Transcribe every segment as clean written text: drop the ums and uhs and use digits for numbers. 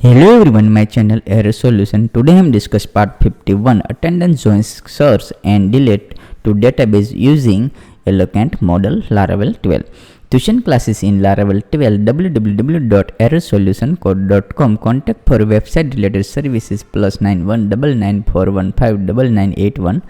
Hello everyone, my channel Error Solution. Today I am discuss part 51 attendance joins search and delete to database using Eloquent Model Laravel 12. Tuition classes in Laravel 12 www.errorsolutioncode.com. Contact for website related services +919941599815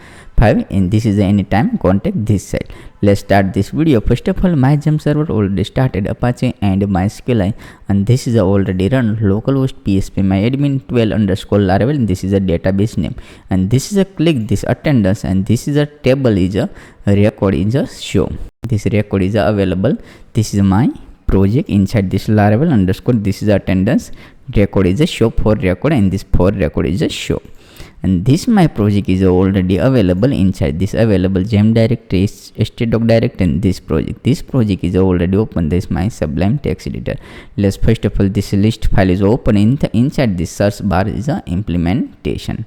and this is anytime contact this site. Let's start this video. First of all, my gem server already started Apache and MySQL and this is already run localhost PSP myadmin 12_Laravel and this is a database name and this is a click this attendance and this is a table is a record is a show. This record is available. This is my project inside this Laravel underscore. This is attendance record is a show for record and this for record is a show. And this my project is already available inside this available gem directory htdoc direct and this project is already open. This my Sublime text editor. Let's first of all this list file is open inside this search bar is a implementation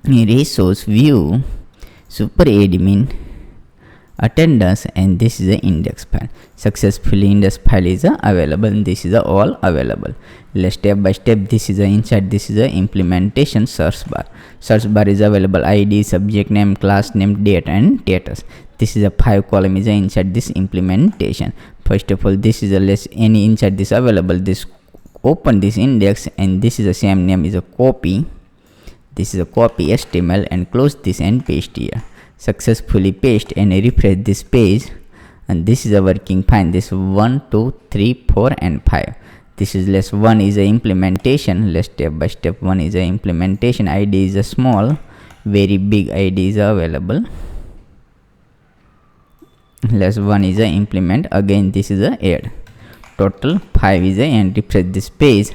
resource view super admin attendance and this is the index file. Successfully index file is available and this is all available. Let's step by step. This is inside this is a implementation search bar. Search bar is available id, subject name, class name, date and status. This is a 5 column is inside this implementation. First of all, this is a less any inside this available. This open this index and this is the same name is a copy. This is a copy HTML and close this and paste here. Successfully paste and refresh this page and this is a working fine. This 1 2 3 4 and 5. This is less 1 is a implementation. Let's step by step. 1 is a implementation. id is a small, very big id is available. Less 1 is a implement. Again this is a add. Total 5 is a and refresh this page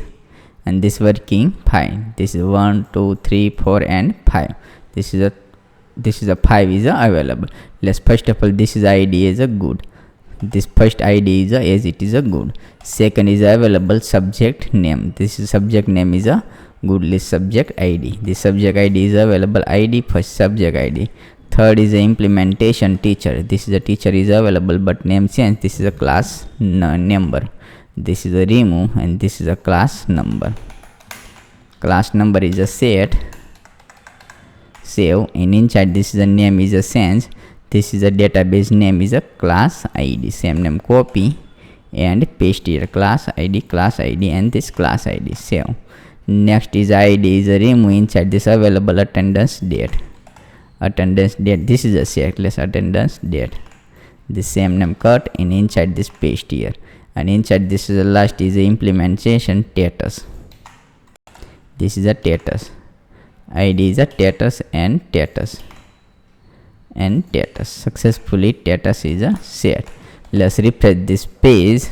and this working fine. This is 1 2 3 4 and 5. This is a 5 is available. Let's first of all this is id is a good. This first id is as it is a good. Second is available subject name. This is subject name is a good list subject id. This subject id is available id first subject id. Third is a implementation teacher. This is a teacher is available but name change. This is a class number. This is a remove and this is a class number. Class number is a set. Save and inside this is a name is a change. This is a database name is a class id. Same name copy and paste here class id and this class id. Save. Next is id is a remove inside this available attendance date. Attendance date this is a checklist attendance date. The same name cut and inside this paste here and inside this is the last is a implementation status. This is a status. id is a status and status and status. Successfully status is a set. Let's refresh this page.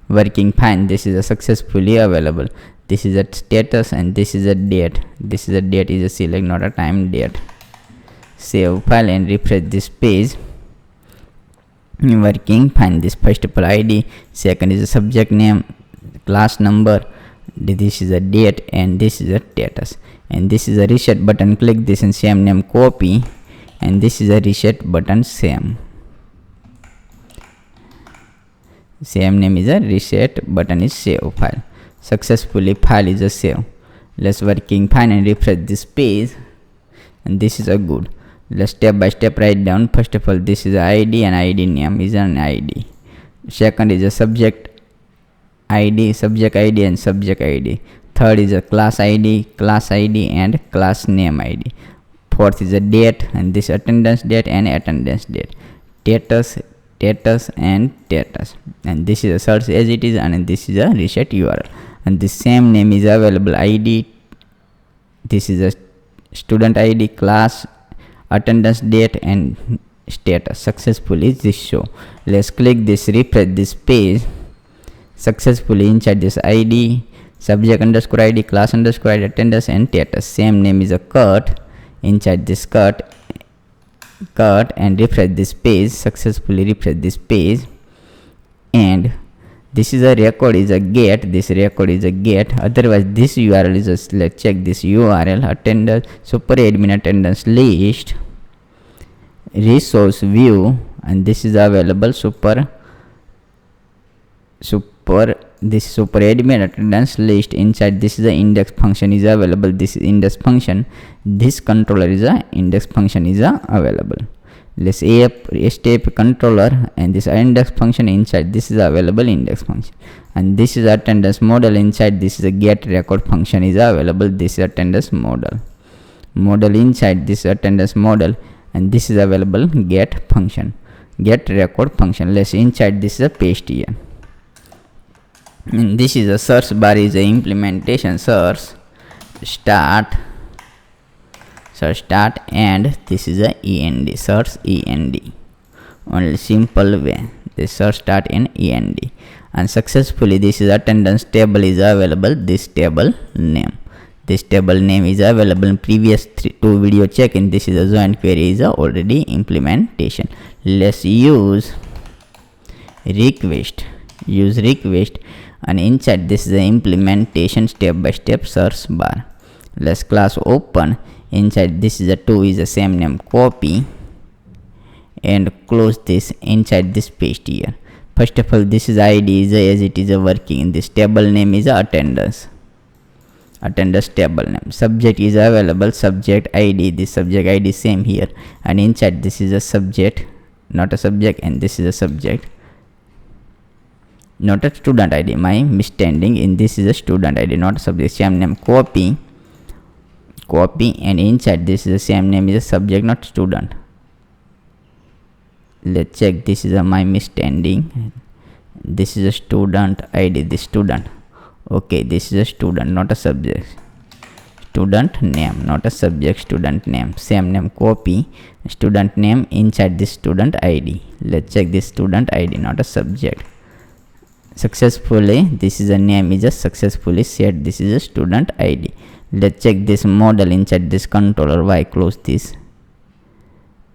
Working fine. This is a successfully available. This is a status and this is a date. This is a date is a select not a time date. Save file and refresh this page. Working fine. This first of all id, second is a subject name, class number, this is a date and this is a status and this is a reset button. Click this and same name copy and this is a reset button. Same name is a reset button is save file. Successfully file is a save. Let's working fine and refresh this page and this is a good. Let's step by step write down. First of all this is a id and id name is an id. Second is a subject id, subject id and subject id. Third is a class id and class name id. Fourth is a date and this attendance date and attendance date. Status and status and this is a search as it is and this is a reset url and the same name is available id. This is a student id, class, attendance date and status. Successfully this show. Let's click this refresh this page. Successfully inside this id, subject underscore id, class underscore id, attendance and status. Same name is a cut. Inside this cut and refresh this page. Successfully refresh this page and this is a record is a get. This record is a get. Otherwise this url is a let's check this url attendance super admin attendance list resource view and this is available super super admin attendance list. Inside this is the index function is available. This is index function. This controller is a index function is available. Let's step controller and this index function inside this is available index function, and this is attendance model. Inside this is a get record function is available. This is attendance model inside this attendance model, and this is available get function, get record function. Let's inside this is a paste here. And this is a search bar is a implementation search start, and this is a end, search end. Only simple way, this search start in end, and successfully this is attendance table is available. This table name is available in previous 2 video check in. This is a joint query is a already implementation. Let's use request, and inside this is the implementation step-by-step search bar. Let's class open. Inside this is a 2 is the same name, copy and close this. Inside this paste here. First of all, this is ID is as it is working. This table name is attendance table name. Subject is available, subject ID, this subject ID same here, and inside this is a subject, not a subject, and this is a subject, not a student ID. My misunderstanding, in this is a student ID, not a subject. Same name, copy, and inside this is the same name is a subject, not student. Let's check. This is a my misunderstanding. This is a student ID, this student. Okay, this is a student, not a subject. Student name, not a subject, student name. Same name, copy, student name inside this student ID. Let's check this student ID, not a subject. Successfully, this is a name is just successfully set. This is a student ID. Let's check this model inside this controller. Why close this?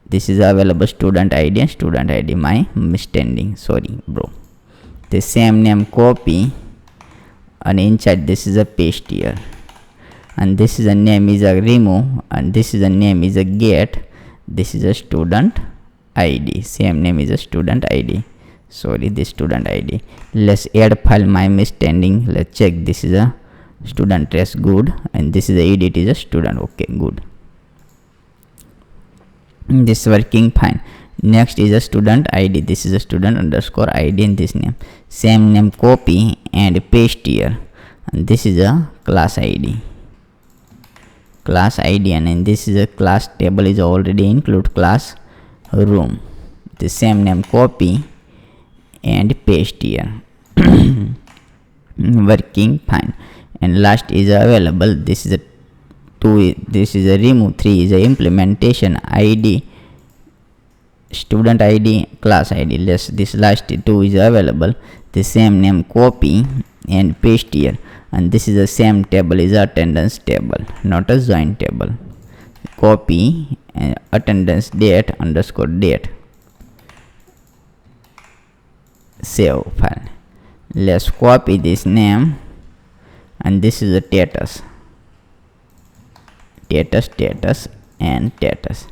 This is available student ID and student ID. My misunderstanding. Sorry, bro. The same name, copy, and inside this is a paste here, and this is a name is a remove, and this is a name is a get. This is a student ID. Same name is a student ID. Sorry, this student ID. Let's add file. My misunderstanding. Let's check. This is a student trace, good, and this is the edit is a student. Okay, good. This working fine. Next is a student ID. This is a student underscore ID in this name. Same name, copy and paste here, and this is a class ID, and in this is a class table is already include class room. The same name, copy and paste here. Working fine. And last is available. This is a 2. This is a remove. 3 is a implementation ID, student ID, class ID. This last 2 is available. The same name, copy and paste here, and this is the same table is attendance table, not a joint table. Copy and attendance date underscore date. Save file. Let's copy this name, and this is the status and status.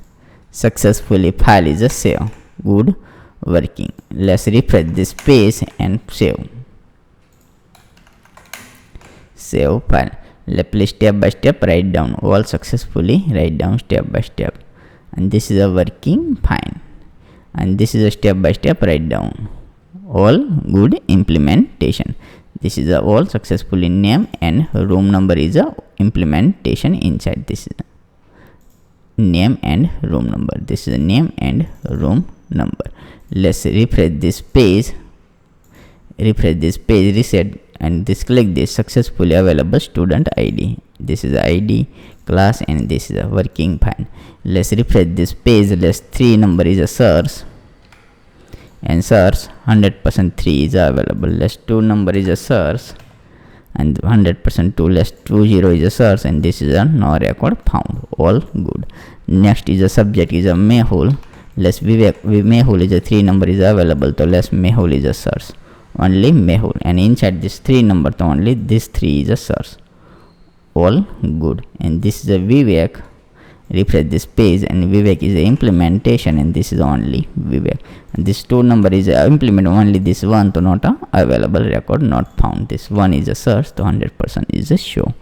Successfully file is a save. Good working. Let's refresh this page and save file. Let's play step by step, write down all successfully, write down step by step, and this is a working fine, and this is a step by step, write down all good implementation. This is a all successfully name and room number is a implementation inside. This is name and room number. This is a name and room number. Let's refresh this page, reset, and this click this successfully available student ID. This is the ID, class, and this is a working fine. Let's refresh this page. Let's 3 number is a search, and search 100% 3 is available. Let's 2 number is a search, and 100% 2. Let's 20 is a search, and this is a no record found. All good. Next is a subject is a Mehul. Let's Mehul is a 3 number is available, so let's Mehul is a search, only Mehul, and inside this 3 number so only this 3 is a search. All good. And this is a Vivek, refresh this page, and Vivek is the implementation, and this is only Vivek, and this 2 number is implement only this one, so not a available record, not found. This one is a search, so 100% is a show.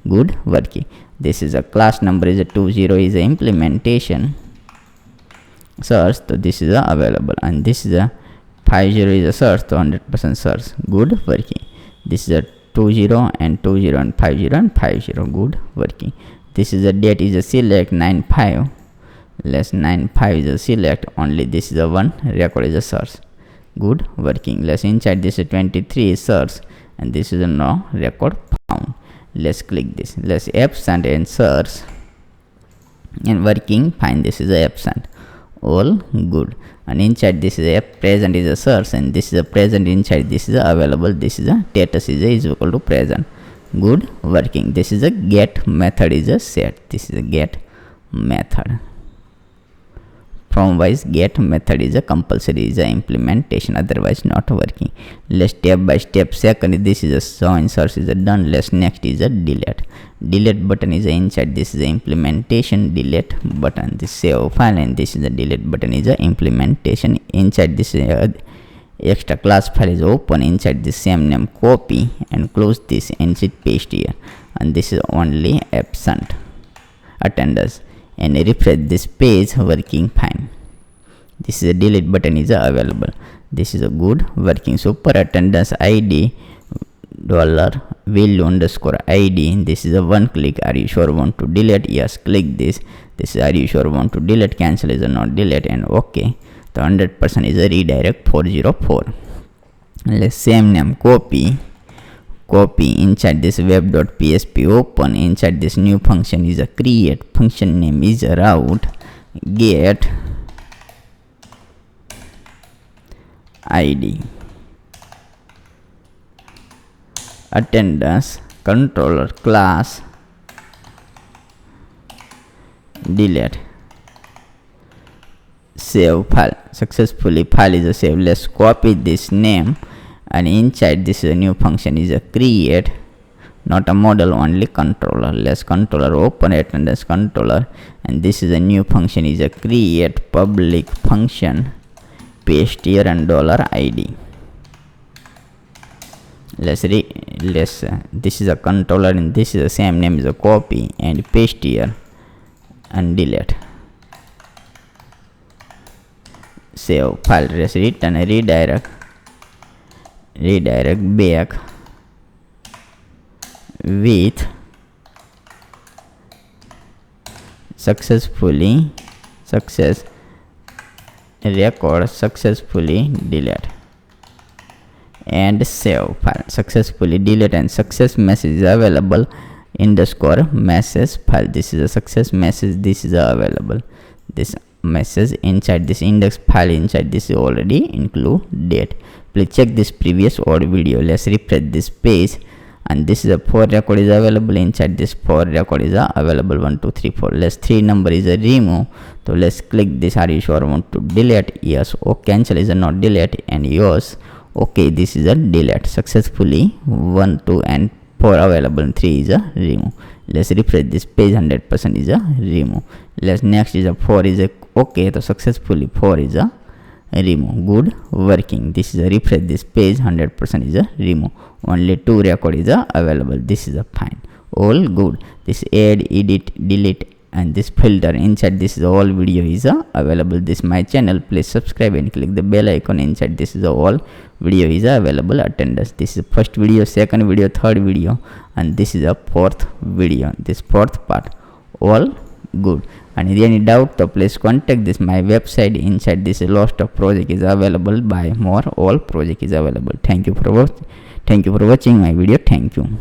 Good working. This is a class number is a 20 is a implementation search, so this is a available, and this is a 50 is a search, so 100% search. Good working. This is a 20 and 20 and 50 and 50. Good working. This is a date is a select 95, less 95 is a select, only this is a one record is a search. Good working. Let's inside this 23 is search, and this is a no record found. Let's click this. Let's absent and search, and working fine. This is a absent, all good. And inside this is a present is a search, and this is a present, inside this is a available, this is a status is equal to present. Good working. This is a get method is a set. This is a get method. From wise get method is a compulsory is a implementation, otherwise not working. Let's step by step. Second, this is a so insert is a done. Let's next is a delete. Delete button is a inside this is a implementation delete button. This save file, and this is a delete button is a implementation. Inside this extra class file is open, inside this same name copy and close this and paste here, and this is only absent attendance, and refresh this page, working fine. This is a delete button is available. This is a good working. Super attendance ID $value underscore ID. This is a one click. Are you sure want to delete? Yes, click this. This is are you sure want to delete? Cancel is a not delete, and okay. The 100% is a redirect 404. Let's same name copy inside this web.php open, inside this new function is a create, function name is a route get id attendance controller class delete. Save file successfully. File is a save. Let's copy this name, and inside this is a new function is a create, not a model, only controller. Let's controller open attendance controller, and this is a new function is a create public function, paste here and $id. This is a controller, and this is the same name is a copy and paste here and delete. Save file. Let's return redirect back with success record successfully delete, and save file. Successfully delete, and success message is available underscore message file. This is a success message. This is available. This message inside this index file, inside this is already include date. Please check this previous old video. Let's refresh this page, and this is a 4 record is available. Inside this 4 record is available 1 2 3 4. Let's 3 number is a remove, so let's click this. Are you sure want to delete? Yes. Okay. Cancel is a not delete, and yes. Okay, this is a delete successfully. 1 2 and 4 available, 3 is a remove. Let's refresh this page. 100% is a remove. Let's next is a 4 is a okay, so successfully 4 is a remove. Good working. This is a refresh this page. 100% is a remove. Only 2 record is a available. This is a fine. All good. This add, edit, delete, and this filter inside this is all video is available. This my channel. Please subscribe and click the bell icon. Inside this is all video is available. Attendance. This is first video, second video, third video, and this is a fourth video. This fourth part. All good. And if any doubt, so please contact this my website. Inside this lost of project is available. Buy more, all project is available. Thank you for watching my video. Thank you.